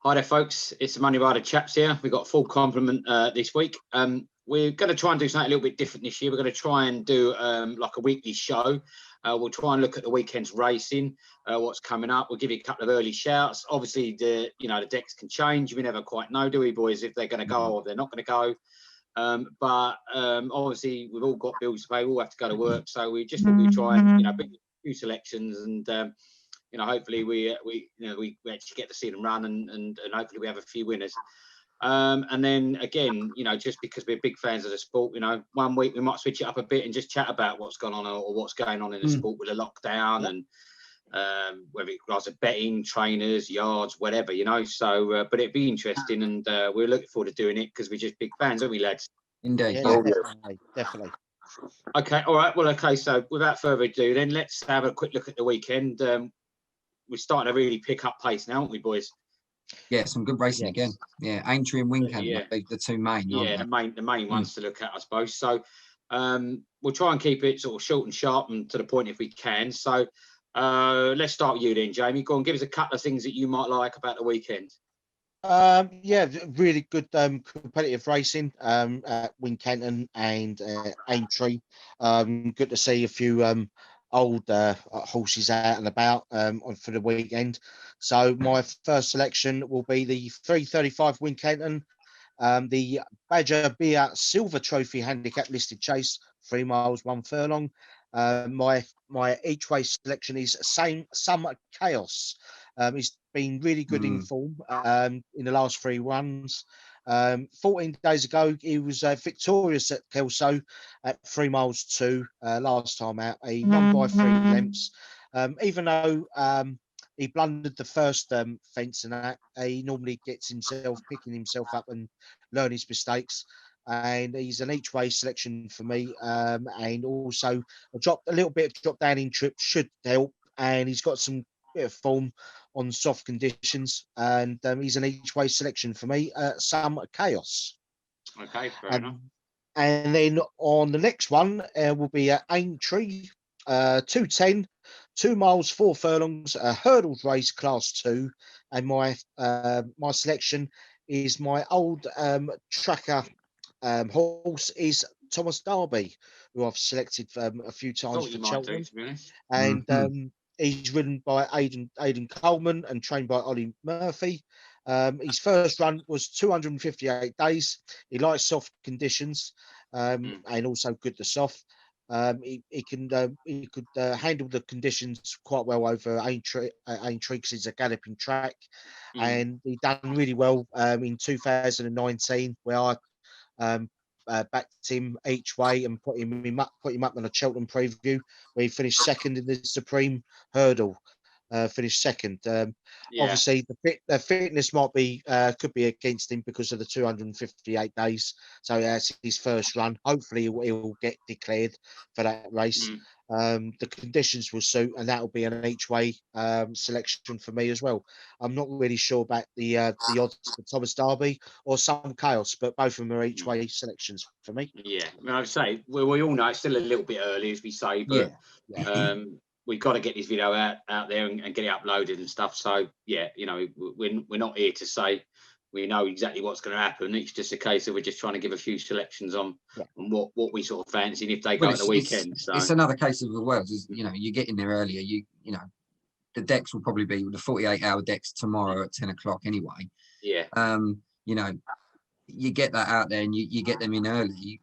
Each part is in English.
Hi there, folks. It's the Money Rider chaps here. We've got a full complement this week. We're going to try and do something a little bit different this year. We're going to try and do like a weekly show. We'll try and look at the weekend's racing, what's coming up. We'll give you a couple of early shouts. Obviously, the decks can change. We never quite know, do we, boys, if they're going to go or they're not going to go. But obviously, we've all got bills to pay. We all have to go to work. So we just thought we'd try and pick a few selections and. Hopefully we actually get to see them run and hopefully we have a few winners. And then again, just because we're big fans of the sport, 1 week we might switch it up a bit and just chat about what's gone on or what's going on in the sport with the lockdown and whether it was betting, trainers, yards, whatever, So, but it'd be interesting and we're looking forward to doing it because we're just big fans, aren't we, lads? Indeed. Yeah, definitely. Okay, all right. Well, okay. So without further ado, then let's have a quick look at the weekend. We're starting to really pick up pace now, aren't we, boys? Yeah, some good racing again. Yeah, Aintree and Wincanton, the two main. Yeah, the main ones to look at, I suppose. So we'll try and keep it sort of short and sharp and to the point if we can. So let's start with you then, Jamie. Go on, give us a couple of things that you might like about the weekend. Yeah, really good competitive racing at Wincanton and Aintree. Good to see a few old horses out and about for the weekend. So my first selection will be the 335 Wincanton, the Badger Beer Silver Trophy Handicap Listed Chase, 3 miles, 1 furlong. My each way selection is Some Chaos. He's been really good in form in the last 3 runs. 14 days ago, he was victorious at Kelso at 3 miles 2 last time out. He won by 3 lengths. Even though he blundered the first fence and that, he normally gets picking himself up and learn his mistakes. And he's an each way selection for me. And also a little bit of drop down in trip should help. And he's got some bit of form on soft conditions, and he's an each way selection for me. Some Chaos. Okay, fair enough. And then on the next one will be Aintree, 210, 2 miles, 4 furlongs, a hurdles race class 2, and my selection is my old tracker horse is Thomas Darby, who I've selected a few times for Cheltenham, to be honest. And he's ridden by Aidan Coleman and trained by Ollie Murphy. His first run was 258 days. He likes soft conditions and also good to soft. He could handle the conditions quite well over Aintree because it's a galloping track, and he done really well in 2019 where I backed him each way and put him up on a Cheltenham preview where he finished second in the Supreme Hurdle. Finished second. Obviously, the fitness might be could be against him because of the 258 days. So that's his first run. Hopefully, he'll get declared for that race. The conditions will suit, and that will be an each way selection for me as well. I'm not really sure about the odds for Thomas Darby or Some Chaos, but both of them are each way selections for me. Yeah, I mean, I'd say we all know it's still a little bit early, as we say, but we've got to get this video out there and get it uploaded and stuff. So yeah, we're not here to say we know exactly what's going to happen. It's just a case of we're just trying to give a few selections on what we sort of fancy and if they go at the weekend. It's another case of the world. You get in there earlier. The decks will probably be the 48-hour decks tomorrow at 10 o'clock anyway. Yeah. You get that out there and you get them in early.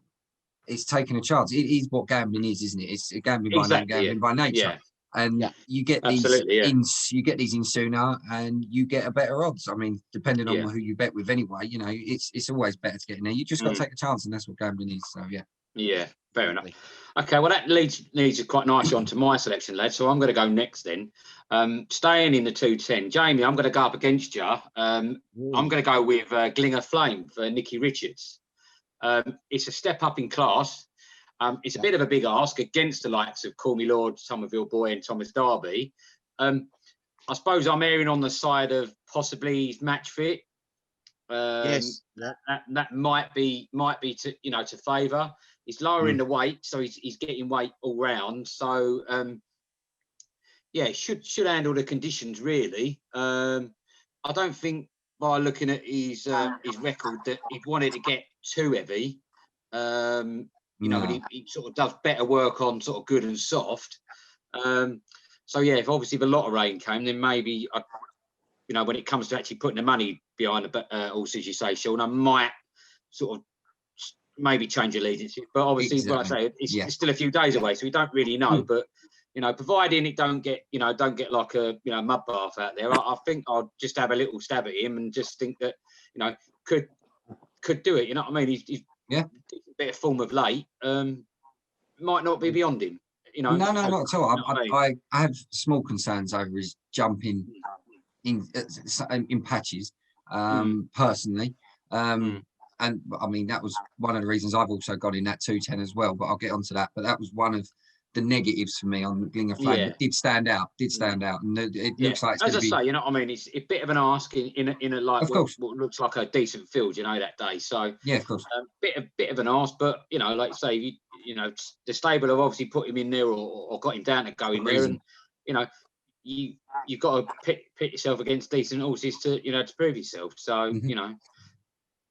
It's taking a chance. It is what gambling is, isn't it? It's gambling by name, gambling by nature. Yeah. And you get these in sooner, and you get a better odds. I mean, depending on who you bet with, anyway. It's always better to get in there. You just got to take a chance, and that's what gambling is. So yeah. Yeah, fair enough. Okay, well that leads quite nicely on to my selection, lads. So I'm going to go next then. Staying in the 210, Jamie, I'm going to go up against you. I'm going to go with Glinger Flame for Nicky Richards. It's a step up in class. It's a bit of a big ask against the likes of Call Me Lord, Somerville Boy, and Thomas Darby. I suppose I'm erring on the side of possibly he's match fit. Yes, that might be to favour. He's lowering the weight, so he's getting weight all round. So should handle the conditions really. I don't think by looking at his record that he wanted to get too heavy. You know, and he sort of does better work on sort of good and soft. So yeah, if obviously the lot of rain came, then maybe you know, when it comes to actually putting the money behind the horse, as you say, Sean, I might sort of maybe change allegiance. But obviously, like I say, it's still a few days away, so we don't really know. But you know, providing it don't get like a mud bath out there, I think I'll just have a little stab at him and just think that could do it. You know what I mean? He's a bit of form of late. Might not be beyond him. You know, no, not at all. I have small concerns over his jumping in patches, personally. And I mean, that was one of the reasons I've also got in that 210 as well, but I'll get onto that. But that was one of the negatives for me on Glinger Flame. It did stand out, and it looks like it's as I say, you know what I mean, it's a bit of an ask in a like what looks like a decent field, you know, that day. So yeah, of course, bit of an ask, but you know, like you say, you know, the stable have obviously put him in there or got him down to go in there, and you know, you've got to pit yourself against decent horses to to prove yourself. So you know,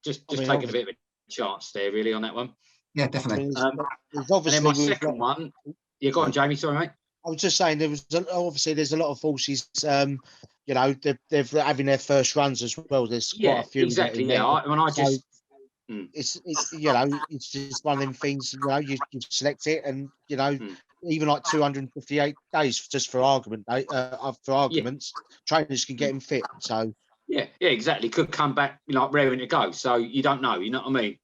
just taking a bit of a chance there, really, on that one. Yeah, definitely. There's and then my second one. Yeah, go on, Jamie. Sorry, mate. I was just saying there's a lot of horses. You know, they're having their first runs as well. There's quite a few. Exactly. It's you know, it's just one of them things. You know, you select it, and you know, even like 258 days, just for argument, arguments, trainers can get him fit. So yeah, exactly. Could come back like raring to go. So you don't know. You know what I mean?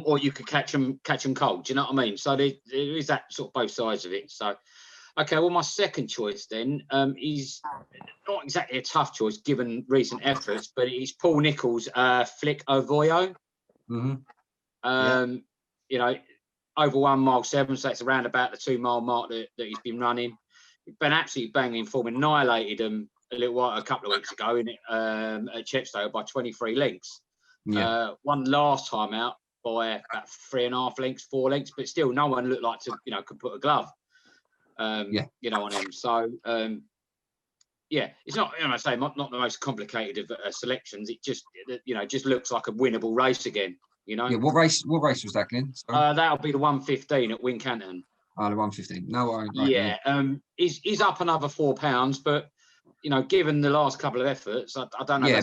Or you could catch them cold. Do you know what I mean? So there is that sort of both sides of it. So, okay, well, my second choice then is not exactly a tough choice given recent efforts, but it's Paul Nicholls' Flick Ovoyo. You know, over 1 mile 7, so it's around about the 2 mile mark that he's been running. He's been absolutely banging form, annihilated him a couple of weeks ago at Chepstow by 23 lengths. One last time out by about 3.5 lengths, 4 lengths, but still no one looked like could put a glove on him. So it's not, I say, not the most complicated of selections. It just looks like a winnable race again. What race was that, Glenn? That'll be the 115 at Wincanton. The 115. No, he's up another £4, but given the last couple of efforts, I don't know.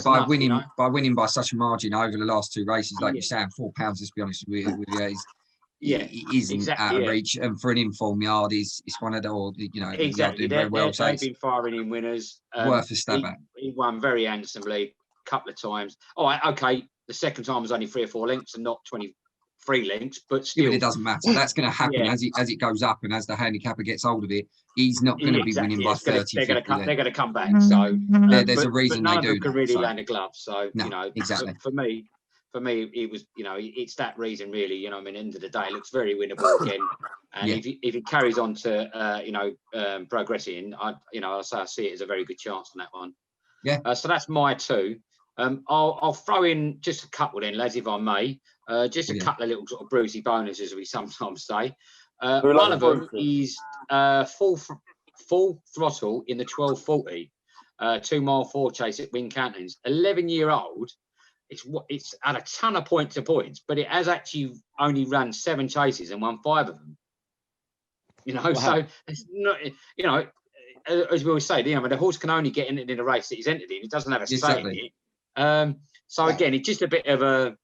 By winning by such a margin over the last 2 races, like you're saying, £4. Let's be honest with you, it isn't out of reach. And for an informed yard, it's one of the exactly. They've been firing in winners. Worth a stab at. He won very handsomely a couple of times. All right, okay. The second time was only 3 or 4 lengths and not 23 lengths, but still, it doesn't matter. That's going to happen as it goes up, and as the handicapper gets hold of it, he's not going to be winning by 30. They're going to come back. So there's a reason but they do. Can really land a glove. So exactly. For me, it was it's that reason really. I mean, end of the day, it looks very winnable again. And if he carries on to progressing, I see it as a very good chance on that one. Yeah. So that's my 2. I'll throw in just a couple then, lads, if I may. Just a couple of little sort of Brucey bonuses, as we sometimes say. One of them is full throttle in the 1240, 2 mile 4 chase at Wincanton's. 11-year-old. It's had a ton of points, but it has actually only run 7 chases and won 5 of them. So it's not, as we always say, the horse can only get in a race that he's entered in. It doesn't have a say in it. So again, it's just a bit of a,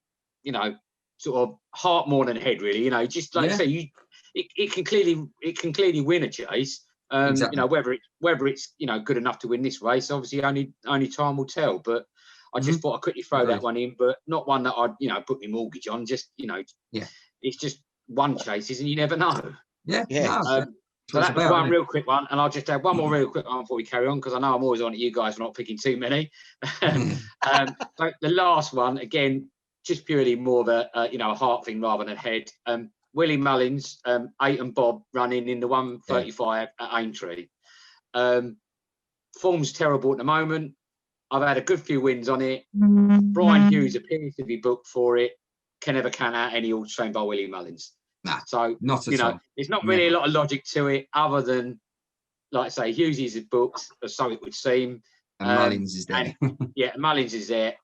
sort of heart more than head, really. Just like I say, it can clearly win a chase. Whether it's good enough to win this race, obviously only time will tell. But I just thought I'd quickly throw that one in, but not one that I'd put my mortgage on. Just it's just one chases, and you never know. So that was one real quick one, and I'll just add one more real quick one before we carry on, because I know I'm always on at you guys for not picking too many. So the last one, again, just purely more of a heart thing rather than head. Willie Mullins, 8 and Bob running in the 135 at Aintree. Form's terrible at the moment. I've had a good few wins on it. Brian Hughes appears to be booked for it. Can never count out any horse trained by Willie Mullins. So not at all. There's not really a lot of logic to it, other than, like I say, Hughes is booked, or so it would seem. And Mullins is there. Mullins is there.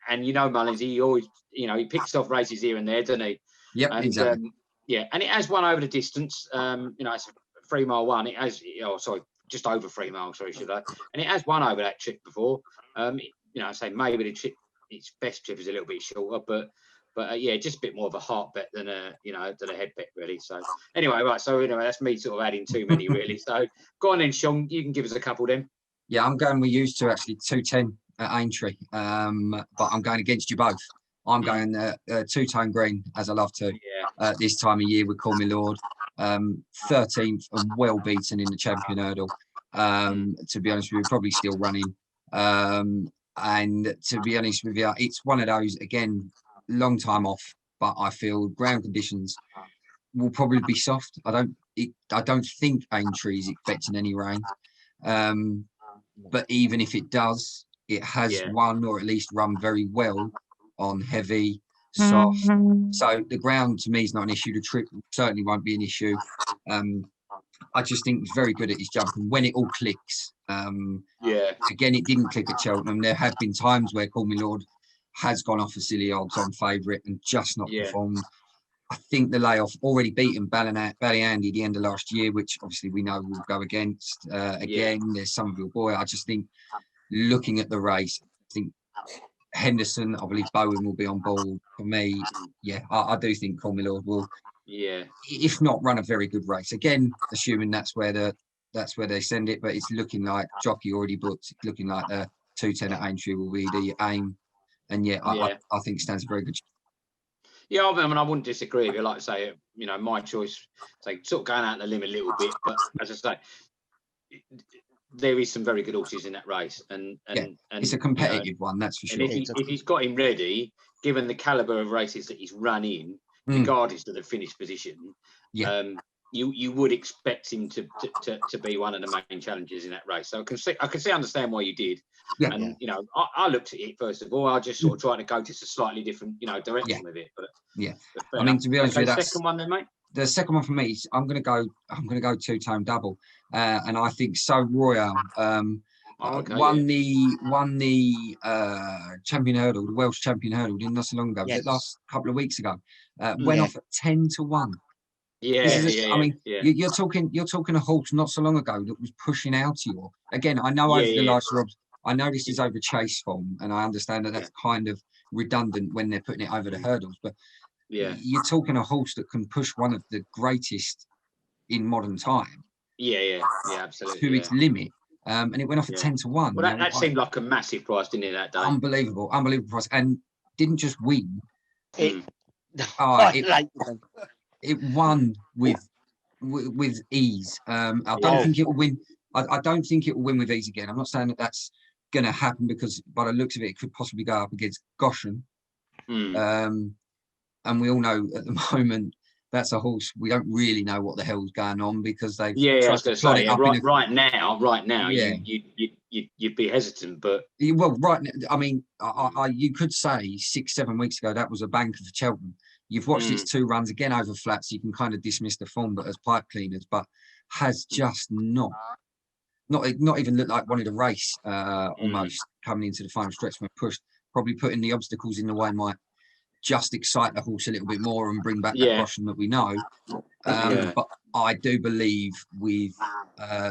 and you know Mullins, he always, you know, he picks off races here and there, doesn't he? Yep, and, exactly. Yeah, and it has won over the distance. You know, it's a 3 mile one. It has, oh, sorry, just over 3 miles. Sorry, should I? And it has won over that trip before. You know, I say maybe the trip, its best trip is a little bit shorter, but yeah, just a bit more of a heart bet than a, you know, than a head bet really. So anyway, right. So anyway, that's me sort of adding too many really. So go on then, Sean. You can give us a couple then. Yeah, I'm going. We used to actually 210 at Aintree, but I'm going against you both. I'm going two-tone green, as I love to. Yeah. This time of year with Call Me Lord, 13th and well beaten in the champion hurdle. To be honest with you, probably still running. And to be honest with you, it's one of those, again, long time off, but I feel ground conditions will probably be soft. I don't think Aintree is expecting any rain. But even if it does, it has won or at least run very well on heavy, soft. So the ground to me is not an issue. The trip certainly won't be an issue. I just think he's very good at his jumping when it all clicks. Again, it didn't click at Cheltenham. There have been times where Call Me Lord has gone off for silly odds on favourite and just not performed. I think the layoff already beaten Ballyandy the end of last year, which obviously we know will go against. Again, there's Somerville Boy. I just think looking at the race, I think Henderson, I believe Bowen will be on board for me. Yeah, I do think Call Me Lord will. Yeah. If not, run a very good race. Again, assuming that's where they send it, but it's looking like jockey already booked. It's looking like the 210 at Aintree will be the aim. And I think stands a very good chance. Yeah, I mean, I wouldn't disagree with you. Like I say, you know, my choice, say, sort of going out on the limb a little bit, but as I say, there is some very good horses in that race, and it's a competitive one, that's for sure. And if he's got him ready, given the caliber of races that he's run in, regardless of the finish position, you would expect him to be one of the main challenges in that race. So I can understand why you did. And you know, I looked at it first of all. I just sort of tried to go just a slightly different, you know, direction with it. But I mean, to be honest with you, that's the second one then, mate. The second one for me is I'm going to go two-tone double, and I think So Royale won the champion hurdle, the Welsh champion hurdle, didn't not so long ago. Was it last couple of weeks ago? Went off at 10-1. I mean, you're talking a horse not so long ago that was pushing Altior. Again, I know over the last Robs, I know this is over chase form, and I understand that that's kind of redundant when they're putting it over the hurdles, but you're talking a horse that can push one of the greatest in modern time. Absolutely. To its limit. And it went off at 10-1. Well, that seemed like a massive price, didn't it, that day? Unbelievable price. And didn't just win. It won with ease. I don't think it will win. I don't think it will win with ease again. I'm not saying that that's going to happen, because by the looks of it, it could possibly go up against Goshen. And we all know at the moment that's a horse we don't really know what the hell's going on, because they've I was going to say right now you'd be hesitant, but right now, I mean, you could say 6-7 weeks ago that was a banker for Cheltenham. You've watched its 2 runs again over flats, so you can kind of dismiss the form, but as pipe cleaners, but has just not even looked like wanted a race almost coming into the final stretch when pushed. Probably putting the obstacles in the way might just excite the horse a little bit more and bring back that caution that we know. But I do believe with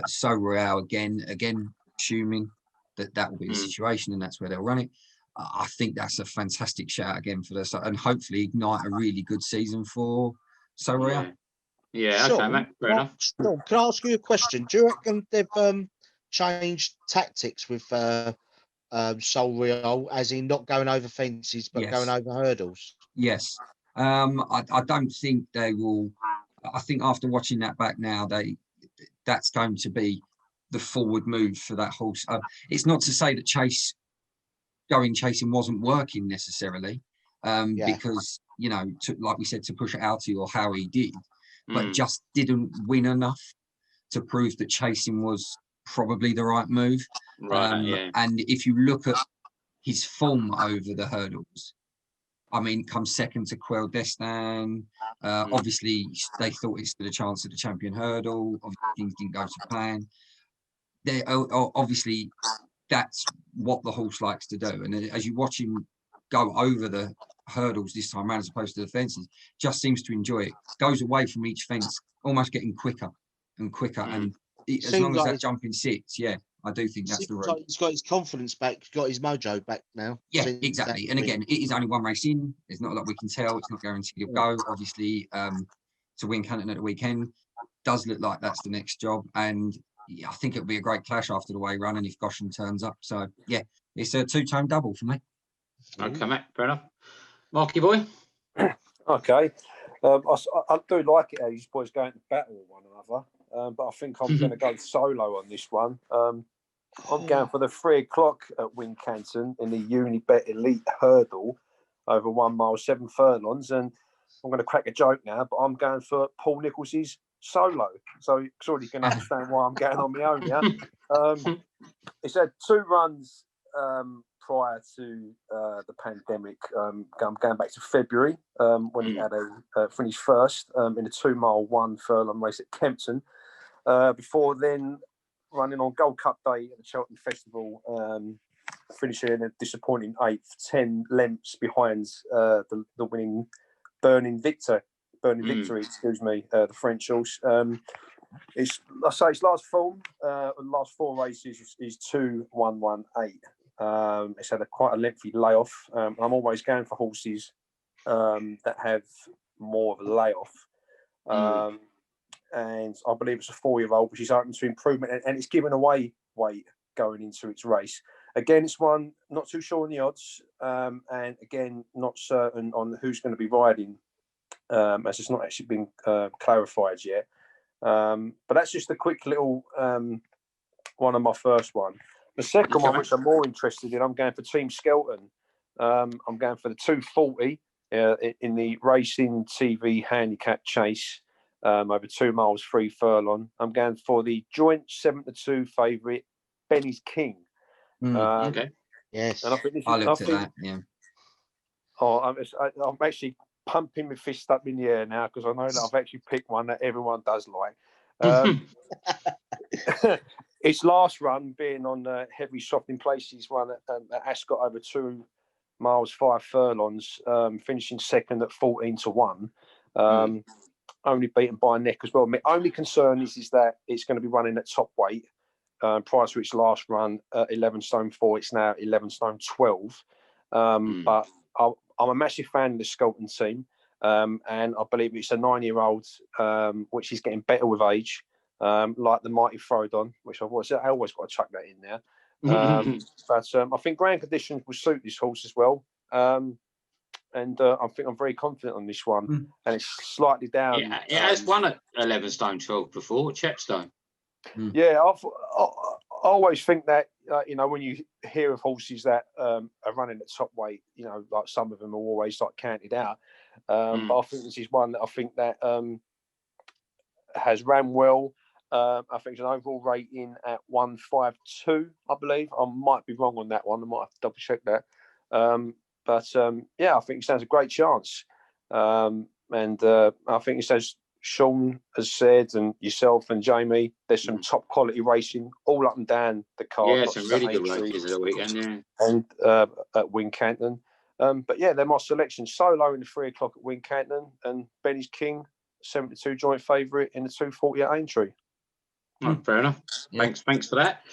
So Royale again, assuming that will be the situation and that's where they'll run it, I think that's a fantastic shout again for this, and hopefully ignite a really good season for So Royale. Okay, mate. Fair enough. Can I ask you a question? Do you reckon they've changed tactics with So Royale, as in not going over fences but going over hurdles? Yes. I don't think they will. I think after watching that back now, that's going to be the forward move for that horse. It's not to say that chasing wasn't working necessarily, because, you know, like we said, to push it out to you or how he did, but just didn't win enough to prove that chasing was probably the right move. And if you look at his form over the hurdles, I mean, comes second to Quail Destin. Obviously, they thought he stood a chance at the champion hurdle. Obviously, things didn't go to plan. Obviously, that's what the horse likes to do. And as you watch him go over the hurdles this time around as opposed to the fences. Just seems to enjoy it. Goes away from each fence, almost getting quicker and quicker. And as long as that jumping sits, yeah, I do think that's the route. Like he's got his confidence back, he's got his mojo back now. Yeah, exactly. And again, it is only one race in. There's not a lot we can tell. It's not guaranteed he'll go. Obviously, to Wincanton at the weekend does look like that's the next job. And yeah, I think it'll be a great clash after the way run and if Goshen turns up. So yeah, it's a two-tone double for me. Okay, Matt, fair enough. Marky boy? Okay. I do like it how these boys go into battle with one another, but I think I'm going to go solo on this one. I'm going for the 3 o'clock at Wincanton in the Unibet Elite Hurdle over 1 mile, 7 furlongs. And I'm going to crack a joke now, but I'm going for Paul Nichols's solo. So surely you can understand why I'm going on my own, yeah? It's had 2 runs prior to the pandemic. I'm going back to February when he had finished first in a 2 mile, 1 furlong race at Kempton. Before then, running on Gold Cup Day at the Cheltenham Festival, finishing a disappointing 8th, 10 lengths behind the winning Burning Victory, excuse me, the French horse. It's last form, the last 4 races is 2-1-1-8. It's had quite a lengthy layoff. I'm always going for horses that have more of a layoff. And I believe it's a 4-year-old, which is open to improvement, and it's given away weight going into its race. Again, it's one not too sure on the odds, and again, not certain on who's going to be riding, as it's not actually been clarified yet. But that's just a quick little one of my first one. The second one, which I'm more interested in, I'm going for Team Skelton. I'm going for the 240 in the Racing TV Handicap Chase over 2 miles, 3 furlong. I'm going for the joint 7-2 favourite, Benny's King. Okay. Yes. And I looked at that, yeah. I'm actually pumping my fist up in the air now because I know that I've actually picked one that everyone does like. Its last run being on heavy softening places, one at Ascot over 2 miles, 5 furlongs, finishing second at 14-1. Only beaten by a neck as well. My only concern is that it's going to be running at top weight. Prior to its last run at 11 stone 4, it's now 11 stone 12. But I'm a massive fan of the Skelton team, and I believe it's a 9-year-old, which is getting better with age, like the mighty Frodon, which I always got to chuck that in there. But I think ground conditions will suit this horse as well. And I think I'm very confident on this one, and it's slightly down. Yeah, it has won at 11 stone 12 before, Chepstow. Yeah, I always think that when you hear of horses that are running at top weight, like some of them are always like counted out. But I think this is one that I think that has ran well. I think it's an overall rating at 152, I believe. I might be wrong on that one. I might have to double check that. But I think it stands a great chance. And I think it says, Sean has said, and yourself and Jamie, there's some top quality racing all up and down the card. Yeah, some really good races at the weekend, yeah. And at Wincanton. But yeah, they're my selection. Solo in the 3 o'clock at Wincanton, and Benny's King, 72 joint favourite in the 240 at Aintree. Oh, fair enough. Yeah. Thanks for that.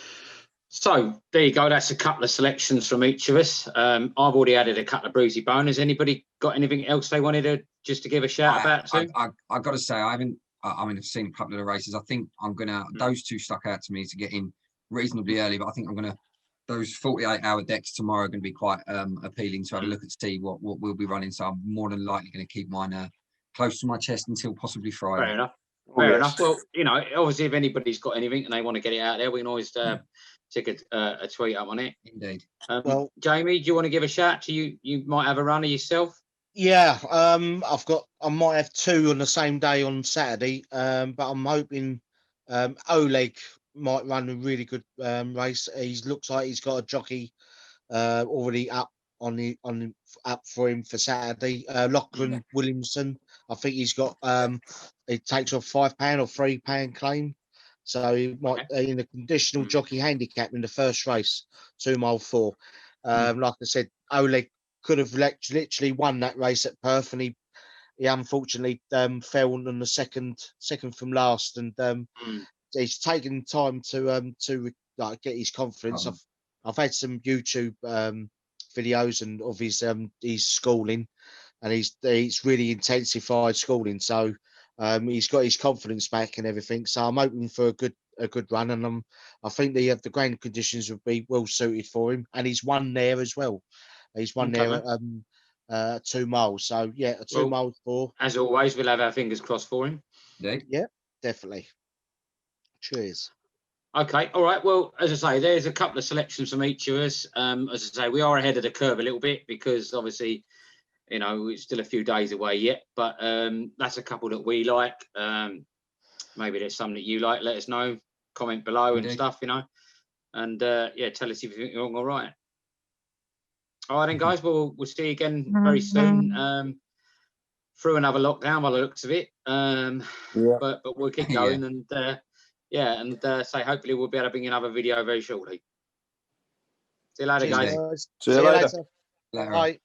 So there you go. That's a couple of selections from each of us. I've already added a couple of Brucey boners. Anybody got anything else they wanted to give a shout about to? I've got to say, I've seen a couple of the races. I think I'm gonna those 2 stuck out to me to get in reasonably early, but I think those 48-hour decks tomorrow are going to be quite appealing to have a look at, see what we'll be running. So I'm more than likely going to keep mine close to my chest until possibly Friday. Fair enough. Fair enough. Well, obviously, if anybody's got anything and they want to get it out there, we can always stick a tweet up on it. Indeed. Well, Jamie, do you want to give a shout to you? You might have a runner yourself. Yeah, I might have 2 on the same day on Saturday, but I'm hoping Oleg might run a really good race. He looks like he's got a jockey already up up for him for Saturday. Lachlan Williamson, I think he's got it takes off £5 or £3 claim, so he might in a conditional jockey handicap in the first race, 2 mile 4. Like I said, Oleg could have literally won that race at Perth, and he unfortunately fell on the second from last, and he's taken time to like get his confidence. I've had some YouTube videos and of his schooling, and he's really intensified schooling, so he's got his confidence back and everything. So I'm hoping for a good run, and I think the ground conditions would be well suited for him, and he's won there as well. He's won there 2 miles. So yeah, a 2 miles for. As always, we'll have our fingers crossed for him. Yeah, definitely. Cheers. Okay, all right. Well, as I say, there's a couple of selections from each of us. As I say, we are ahead of the curve a little bit because obviously, you know, it's still a few days away yet. But that's a couple that we like. Maybe there's some that you like. Let us know. Comment below and stuff, you know. And yeah, tell us if you think you're all right. All right, then, guys. We'll see you again very soon. Through another lockdown by the looks of it. But we'll keep going and say hopefully we'll be able to bring you another video very shortly. See you later, guys. See you later. Bye.